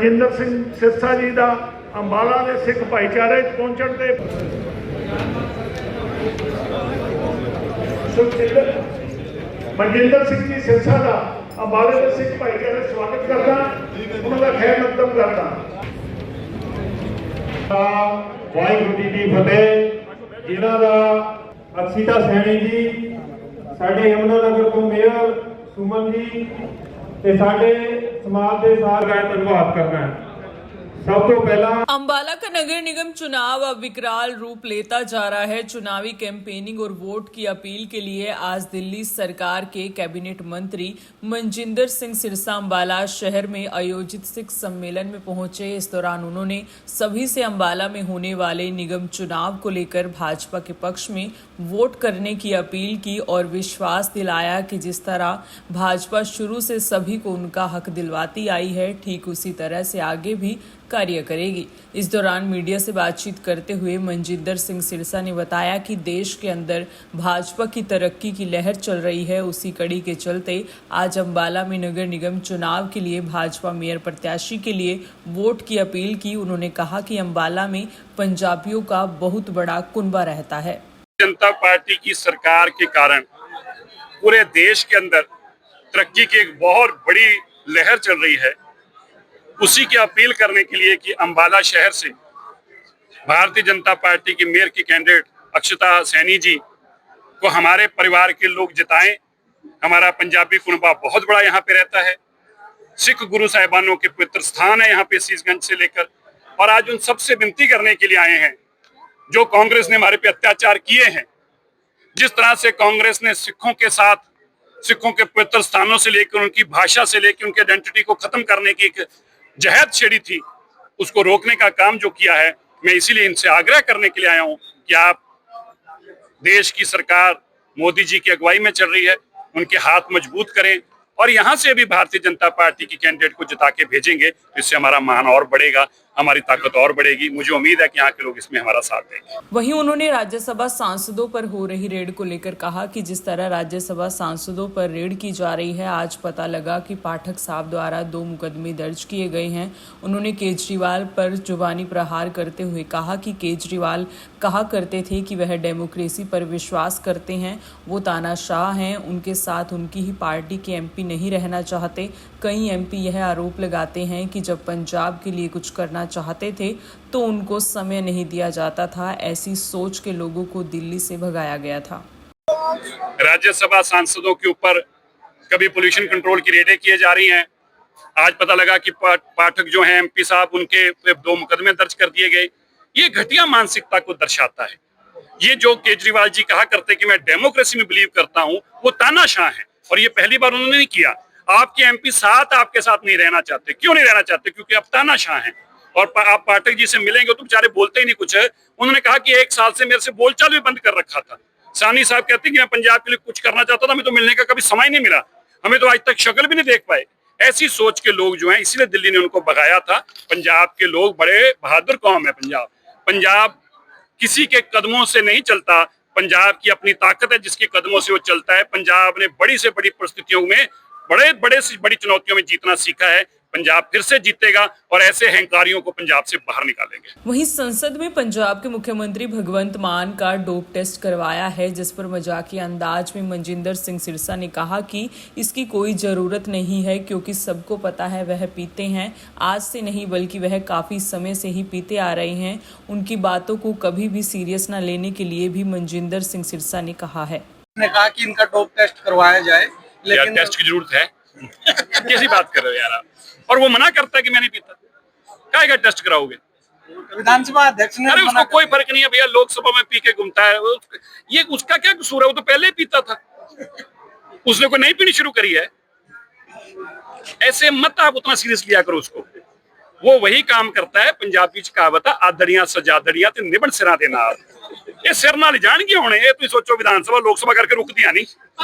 मनजिंदर सिंह सिरसा जी का अंबाला के सिख भाईचारे पहुंचने ते मनजिंदर सिंह जी सिरसा का अंबाले के सिख भाईचारे स्वागत करता, उन्होंने खैर मकदम करता। वाहिगुरू जी की फतेह। जिन्हां दा अक्षिता सैनी जी, साडे यमुनानगर तो मेयर सुमन जी ते साडे समाज के साथ धन्यवाद करना है। सब तो पहला अंबाला का नगर निगम चुनाव अब विकराल रूप लेता जा रहा है। चुनावी कैंपेनिंग और वोट की अपील के लिए आज दिल्ली सरकार के कैबिनेट मंत्री मनजिंदर सिंह सिरसा अंबाला शहर में आयोजित सिख सम्मेलन में पहुंचे। इस दौरान उन्होंने सभी से अंबाला में होने वाले निगम चुनाव को लेकर भाजपा के पक्ष में वोट करने की अपील की और विश्वास दिलाया कि जिस तरह भाजपा शुरू से सभी को उनका हक दिलवाती आई है, ठीक उसी तरह से आगे भी कार्य करेगी। इस दौरान मीडिया से बातचीत करते हुए मनजिंदर सिंह सिरसा ने बताया कि देश के अंदर भाजपा की तरक्की की लहर चल रही है। उसी कड़ी के चलते आज अंबाला में नगर निगम चुनाव के लिए भाजपा मेयर प्रत्याशी के लिए वोट की अपील की। उन्होंने कहा कि अंबाला में पंजाबियों का बहुत बड़ा कुनबा रहता है। जनता पार्टी की सरकार के कारण पूरे देश के अंदर तरक्की की एक बहुत बड़ी लहर चल रही है। उसी की अपील करने के लिए कि अंबाला शहर से भारतीय जनता पार्टी की मेयर की कैंडिडेट अक्षिता सैनी जी को हमारे परिवार के लोग जिताएं। हमारा पंजाबी कुनबा बहुत बड़ा यहाँ पे रहता है। सिख गुरु साहिबानों के पवित्र स्थान है यहाँ पे शीशगंज से लेकर, और आज उन सबसे विनती करने के लिए आए हैं जो कांग्रेस ने हमारे पे अत्याचार किए हैं। जिस तरह से कांग्रेस ने सिखों के साथ, सिखों के पवित्र स्थानों से लेकर, उनकी भाषा से लेकर, उनके आइडेंटिटी को खत्म करने की एक जहद छेड़ी थी, उसको रोकने का काम जो किया है, मैं इसीलिए इनसे आग्रह करने के लिए आया हूं कि आप, देश की सरकार मोदी जी की अगुवाई में चल रही है, उनके हाथ मजबूत करें और यहां से भी भारतीय जनता पार्टी की कैंडिडेट को जिता के भेजेंगे तो इससे हमारा मान और बढ़ेगा, हमारी ताकत और बढ़ेगी। मुझे उम्मीद है कि यहाँ के लोग इसमें हमारा साथ देंगे। वहीं उन्होंने राज्यसभा सांसदों पर हो रही रेड को लेकर कहा कि जिस तरह राज्यसभा सांसदों पर रेड की जा रही है, आज पता लगा कि पाठक साहब द्वारा 2 मुकदमे दर्ज किए गए हैं। उन्होंने केजरीवाल पर जुबानी प्रहार करते हुए कहा कि केजरीवाल कहा करते थे कि वह डेमोक्रेसी पर विश्वास करते हैं, वो तानाशाह हैं, उनके साथ उनकी ही पार्टी के एमपी नहीं रहना चाहते। कई एमपी यह आरोप लगाते हैं कि जब पंजाब के लिए कुछ करना चाहते थे तो उनको समय नहीं दिया जाता था। ऐसी सोच के लोगों को दिल्ली से भगाया गया था। राज्यसभा सांसदों के ऊपर कभी पोल्यूशन कंट्रोल की रेडें किए जा रही हैं। आज पता लगा कि पाठक जो हैं एमपी साहब, उनके 2 मुकदमे दर्ज कर दिए गए। ये घटिया मानसिकता को दर्शाता है। ये जो केजरीवाल जी कहा करते कि मैं डेमोक्रेसी में बिलीव करता हूं, वो तानाशाह है और ये पहली बार उन्होंने नहीं किया। आपके एमपी साथ आपके साथ नहीं रहना चाहते। क्यों नहीं रहना चाहते? क्योंकि आप तानाशाह हैं। और आप पाठक जी से मिलेंगे तो बेचारे बोलते ही नहीं कुछ है। उन्होंने कहा कि 1 साल से मेरे से बोलचाल भी बंद कर रखा था। सानी साहब कहते कि मैं पंजाब के लिए कुछ करना चाहता था, हमें तो मिलने का कभी समय नहीं मिला, हमें तो आज तक शक्ल भी नहीं देख पाए। ऐसी सोच के लोग जो हैं, इसीलिए दिल्ली ने उनको भगाया था। पंजाब के लोग बड़े बहादुर कौम है। पंजाब किसी के कदमों से नहीं चलता। पंजाब की अपनी ताकत है जिसके कदमों से वो चलता है। पंजाब ने बड़ी से बड़ी परिस्थितियों में, बड़े से बड़ी चुनौतियों में जीतना सीखा है। पंजाब फिर से जीतेगा और ऐसे अहंकारियों को पंजाब से बाहर निकालेंगे। वहीं संसद में पंजाब के मुख्यमंत्री भगवंत मान का डोप टेस्ट करवाया है, जिस पर मजाकिया अंदाज में मनजिंदर सिंह सिरसा ने कहा कि इसकी कोई जरूरत नहीं है क्योंकि सबको पता है वह पीते हैं। आज से नहीं बल्कि वह काफी समय से ही पीते आ रहे हैं। उनकी बातों को कभी भी सीरियस न लेने के लिए भी मनजिंदर सिंह सिरसा ने कहा है। कहा कि इनका डोप टेस्ट करवाया जाए, लेकिन टेस्ट की जरूरत है? कैसी बात कर रहे हो यार आप? और वो मना करता है कि मैं नहीं पीता। काहे का टेस्ट कराओगे? विधानसभा अध्यक्ष ने, अरे उसको कोई फर्क नहीं है भैया, लोकसभा में पी के घूमता है। ये उसका क्या कसूर है? वो तो पहले ही पीता था, उसने कोई नहीं पीनी शुरू करी है। ऐसे मत आप उतना सीरियस लिया करो उसको। वो वही काम करता है। पंजाबी च कहावत है, आदड़ियां सजादड़ियां ते निबड़ सिरां दे नाल। ये सिर नाल जाणगे हुणे। ये तुसीं सोचो विधानसभा लोकसभा करके रुकदियां नहीं।